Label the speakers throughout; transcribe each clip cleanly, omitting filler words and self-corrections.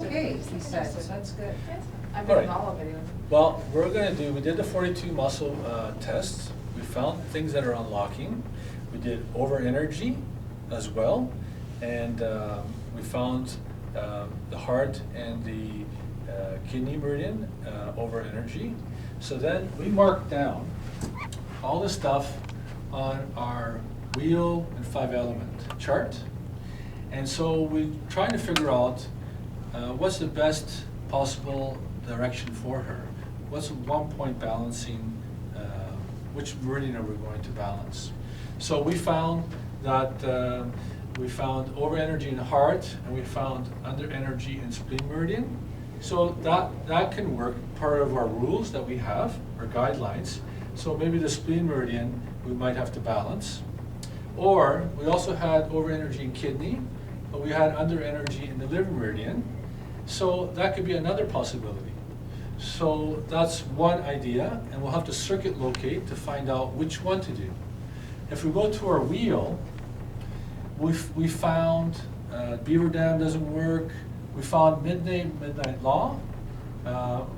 Speaker 1: okay, he said, so that's good.
Speaker 2: I've been in
Speaker 3: Alright.
Speaker 2: all of it.
Speaker 3: Well, we did the 42 muscle tests. We found things that are unlocking. We did over energy as well. And we found the heart and the kidney meridian over energy. So then we marked down all the stuff on our wheel and 5-element chart. And so we tried to figure out what's the best possible direction for her. What's 1 point balancing, which meridian are we going to balance? So we found that we found over energy in the heart, and we found under energy in spleen meridian. So that can work, part of our rules that we have, our guidelines. So maybe the spleen meridian we might have to balance. Or we also had over energy in kidney, but we had under energy in the liver meridian. So that could be another possibility. So that's one idea, and we'll have to circuit locate to find out which one to do. If we go to our wheel, we found Beaver Dam doesn't work. We found Midnight Law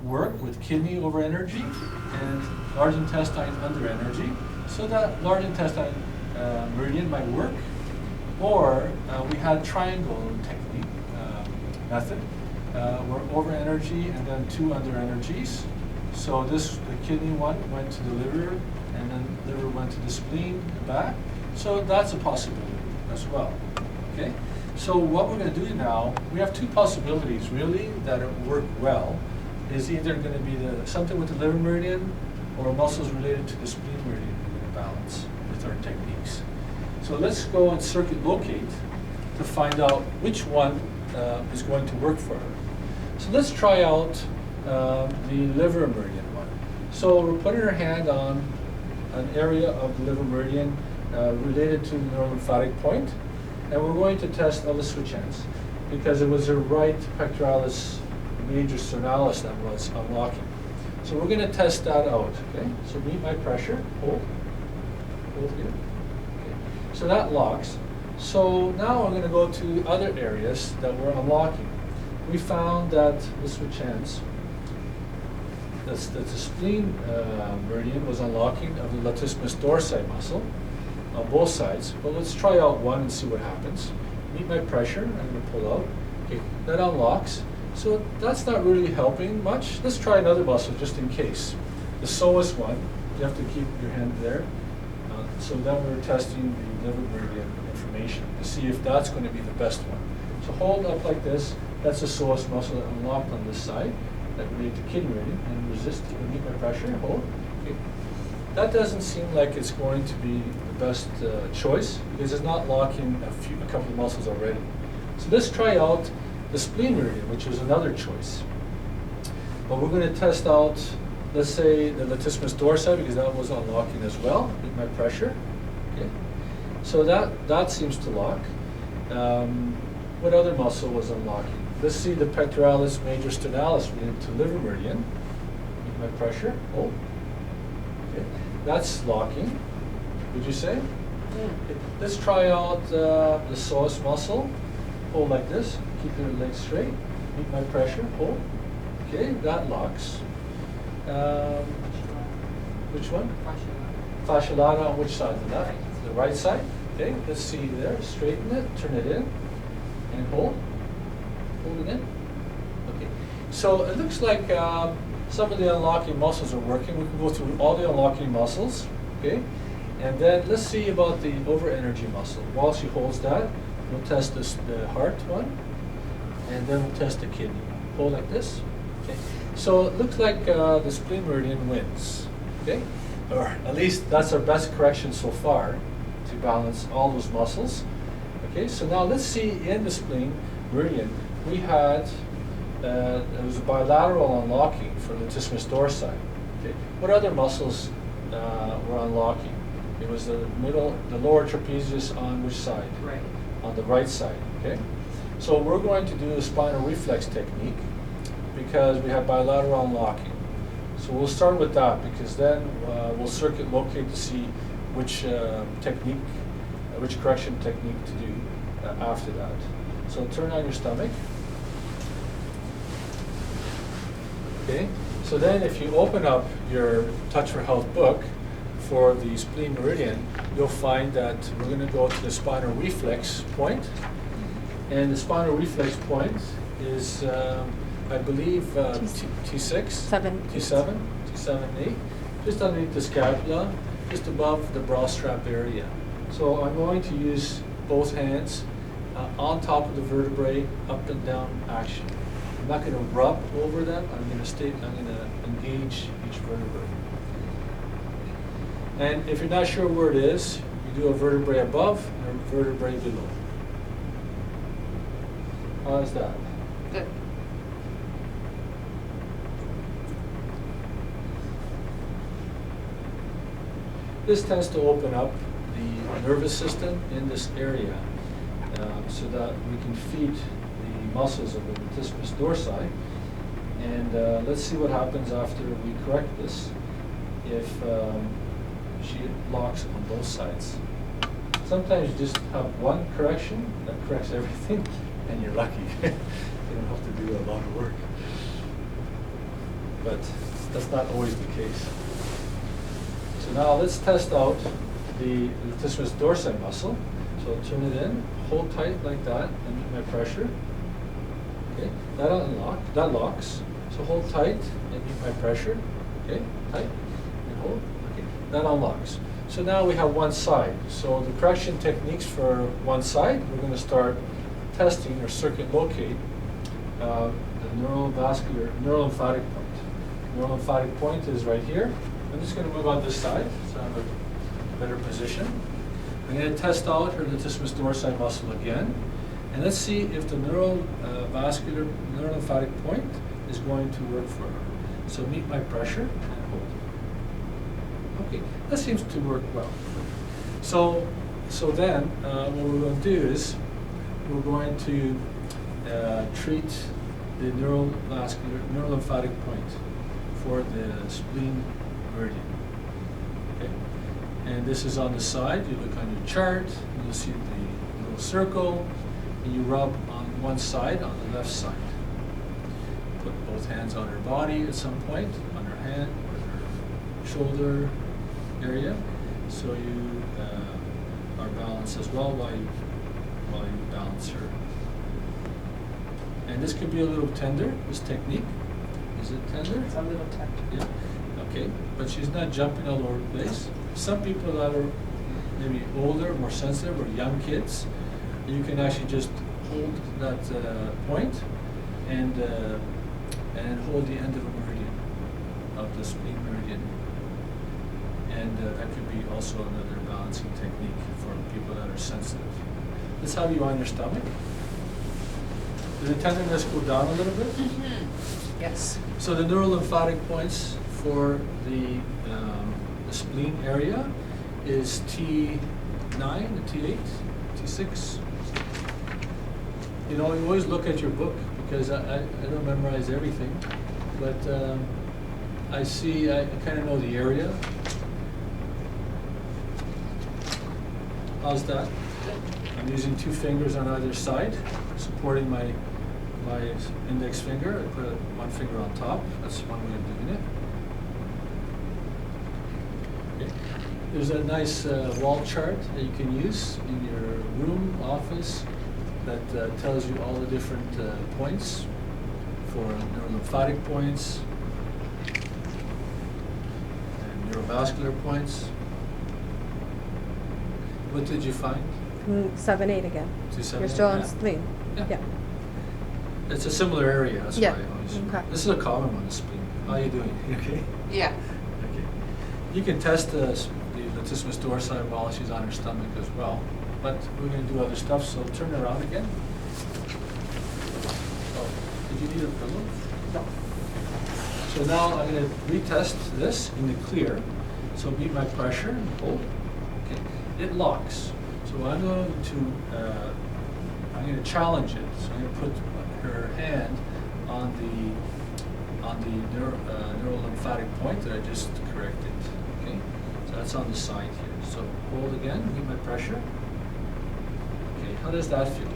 Speaker 3: work with kidney over energy and large intestine under energy. So that large intestine meridian might work. Or we had triangle technique method where over energy and then 2 under energies. So the kidney one went to the liver, and then liver went to the spleen and back. So that's a possibility as well. Okay. So what we're going to do now, we have 2 possibilities really that work well. Is either going to be something with the liver meridian or muscles related to the spleen meridian we're going to balance with our techniques. So let's go and circuit locate to find out which one is going to work for her. So let's try out the liver meridian one. So we're putting our hand on an area of the liver meridian related to the neurolymphatic point, and we're going to test, let's switch hands, because it was the right pectoralis major sternalis that was unlocking. So we're going to test that out, okay? So meet my pressure, hold here. Okay. So that locks. So now I'm going to go to other areas that we're unlocking. We found that, let's switch hands, that the spleen meridian was unlocking of the latissimus dorsi muscle on both sides. But let's try out one and see what happens. Meet my pressure, I'm going to pull out. Okay, that unlocks. So that's not really helping much. Let's try another muscle just in case. The psoas one, you have to keep your hand there. So then we're testing the liver meridian information to see if that's going to be the best one. So hold up like this. That's the psoas muscle that unlocked on this side that related to kidney meridian, and resist, meet my pressure, hold. Okay. That doesn't seem like it's going to be the best choice because it's not locking a couple of muscles already. So let's try out the spleen meridian, which is another choice. But we're going to test out, let's say, the latissimus dorsi because that was unlocking as well. Meet my pressure. Okay. So that seems to lock. What other muscle was unlocking? Let's see the pectoralis major sternalis related to liver meridian. Meet my pressure. Hold. Okay. That's locking. Would you say? Okay. Let's try out the psoas muscle. Hold like this. Keep your legs straight. Meet my pressure. Hold. Okay, that locks. Which one? Fascia lata on which side? The right side. Okay, let's see there. Straighten it. Turn it in. And hold. Hold it in. Okay. So it looks like some of the unlocking muscles are working. We can go through all the unlocking muscles. Okay. And then let's see about the over energy muscle. While she holds that, we'll test the heart one. And then we'll test the kidney. Hold like this. Okay. So it looks like the spleen meridian wins. Okay. Or at least that's our best correction so far to balance all those muscles. Okay. So now let's see in the spleen meridian we had it was a bilateral unlocking for latissimus dorsi. Okay. What other muscles were unlocking? It was the lower trapezius on which side?
Speaker 2: Right.
Speaker 3: On the right side. Okay. So we're going to do a spinal reflex technique because we have bilateral unlocking. So we'll start with that because then we'll circuit locate to see which technique, which correction technique to do after that. So turn on your stomach. Okay, so then if you open up your Touch for Health book for the spleen meridian, you'll find that we're going to go to the spinal reflex point. And the spinal reflex point is, I believe, T6, T7, T7, 8, just underneath the scapula, just above the brow strap area. So I'm going to use both hands on top of the vertebrae, up and down action. I'm not going to rub over them. I'm going to engage each vertebrae. And if you're not sure where it is, you do a vertebrae above and a vertebrae below. How's that?
Speaker 1: Good.
Speaker 3: This tends to open up the nervous system in this area so that we can feed the muscles of the Latissimus dorsi. And let's see what happens after we correct this if she locks on both sides. Sometimes you just have one correction that corrects everything and you're lucky. You don't have to do a lot of work. But that's not always the case. So now let's test out the Latissimus dorsi muscle. So turn it in, hold tight like that, and meet my pressure. Okay, that locks. So hold tight and meet my pressure. Okay, tight and hold. Okay, that unlocks. So now we have one side. So the correction techniques for one side, we're going to start testing or circuit locate the neurolymphatic point. Neurolymphatic point is right here. I'm just going to move on this side so I have a better position. I'm going to test out her Latissimus dorsi muscle again, and let's see if the neurolymphatic point is going to work for her. So meet my pressure and hold. Okay, that seems to work well. So then what we're going to do is we're going to treat the neurolymphatic point for the spleen meridian. Okay? And this is on the side. You look on your chart, you'll see the little circle, and you rub on one side, on the left side. Put both hands on her body at some point, on her hand or her shoulder area, so you are balanced as well while you balance her. And this can be a little tender, this technique. Is it tender?
Speaker 1: It's a little tender.
Speaker 3: Yeah, okay, but she's not jumping all over the place. Some people that are maybe older, more sensitive, or young kids, you can actually just hold that point and hold the end of a meridian, of the spleen meridian. And that could be also another balancing technique for people that are sensitive. This how you on your stomach. Did the tenderness go down a little bit?
Speaker 1: Mm-hmm. Yes.
Speaker 3: So the neurolymphatic points for the spleen area is T9, T8, T6. You know, you always look at your book because I don't memorize everything, but I kind of know the area. How's that? I'm using 2 fingers on either side, supporting my index finger. I put one finger on top. That's one way of doing it. Okay. There's a nice wall chart that you can use in your room, office, that tells you all the different points for neurolymphatic points and neurovascular points. What did you find?
Speaker 2: 7, 8 again.
Speaker 3: 2, 7,
Speaker 2: You're still on
Speaker 3: yeah.
Speaker 2: spleen.
Speaker 3: Yeah. It's a similar area, that's
Speaker 2: Yeah.
Speaker 3: why I always.
Speaker 2: Okay.
Speaker 3: This is a common one, the spleen. How are you doing? You okay?
Speaker 1: Yeah.
Speaker 3: Okay. You can test the Latissimus dorsi while she's on her stomach as well. But we're going to do other stuff, so turn around again. Oh, did you need a pillow?
Speaker 2: No.
Speaker 3: So now I'm going to retest this in the clear. So meet my pressure and hold. Okay. It locks. So I'm going to challenge it. So I'm going to put her hand on the neurolymphatic point that I just corrected. Okay. So that's on the side here. So hold again. Meet my pressure. Okay. How does that feel?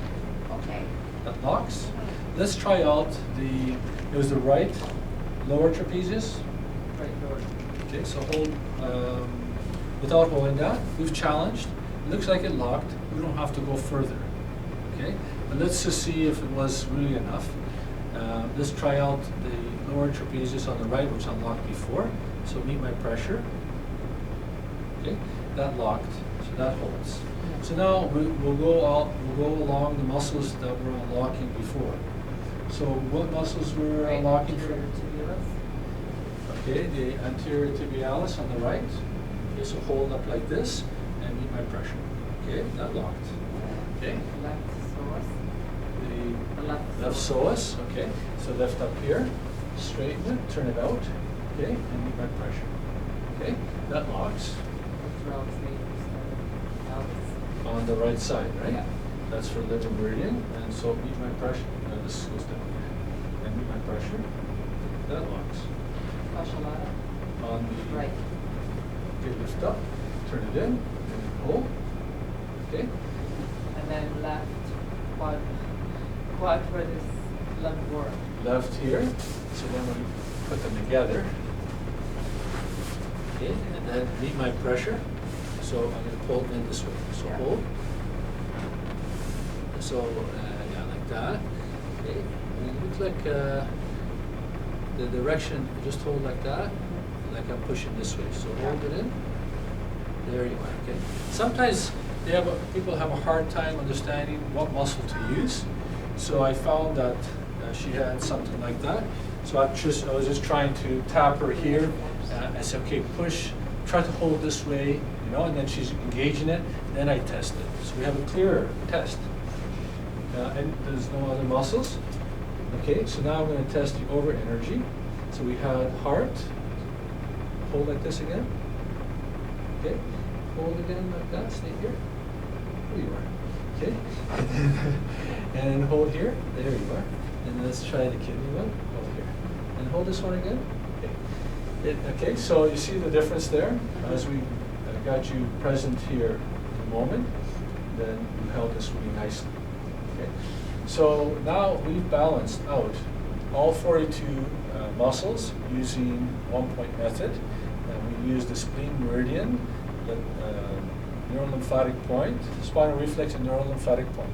Speaker 1: Okay.
Speaker 3: That locks. Let's try out it was the right lower trapezius.
Speaker 1: Right lower.
Speaker 3: Okay, so hold, without holding that, we've challenged. It looks like it locked. We don't have to go further. Okay, but let's just see if it was really enough. Let's try out the lower trapezius on the right, which unlocked before. So meet my pressure. Okay, that locked, so that holds. So now we'll go along the muscles that were unlocking before. So what muscles were
Speaker 1: Right
Speaker 3: unlocking?
Speaker 1: anterior tibialis.
Speaker 3: Okay, the anterior tibialis on the right. Okay, so hold up like this and meet my pressure. Okay, that locked. Okay,
Speaker 1: Left psoas.
Speaker 3: the
Speaker 1: The left
Speaker 3: left psoas. Okay, so lift up here, straighten it, turn it out. Okay, and meet my pressure. Okay, that locks on the right side, right?
Speaker 1: Yeah.
Speaker 3: That's for the meridian, and so meet my pressure. Now this goes down here, and meet my pressure. That locks
Speaker 1: Fascia lata.
Speaker 3: on the
Speaker 1: Right.
Speaker 3: Okay, lift up, turn it in, and hold. Okay,
Speaker 1: And then left quadratus lumborum.
Speaker 3: left here. So then we put them together. Okay, and then meet my pressure. So I'm going to pull it in this way. So
Speaker 1: Yeah.
Speaker 3: hold. So yeah, like that. Okay, and it looks like the direction. Just hold like that, like I'm pushing this way. So hold it in. There you are. Okay. Sometimes people have a hard time understanding what muscle to use. So I found that she had something like that. So I was just trying to tap her here. I said, okay, push, try to hold this way, you know, and then she's engaging it. Then I test it. So we have a clearer test. And there's no other muscles. Okay, so now I'm going to test the over energy. So we had heart. Hold like this again. Okay, hold again like that. Stay here. There you are. Okay, and then hold here. There you are. And let's try the kidney one. Hold here. And hold this one again. Okay. Okay, so you see the difference there? As we got you present here in a moment, then you held this really nicely. Okay. So now we've balanced out all 42 muscles using one-point method. And we used the spleen meridian, the neurolymphatic point, spinal reflex and neurolymphatic point.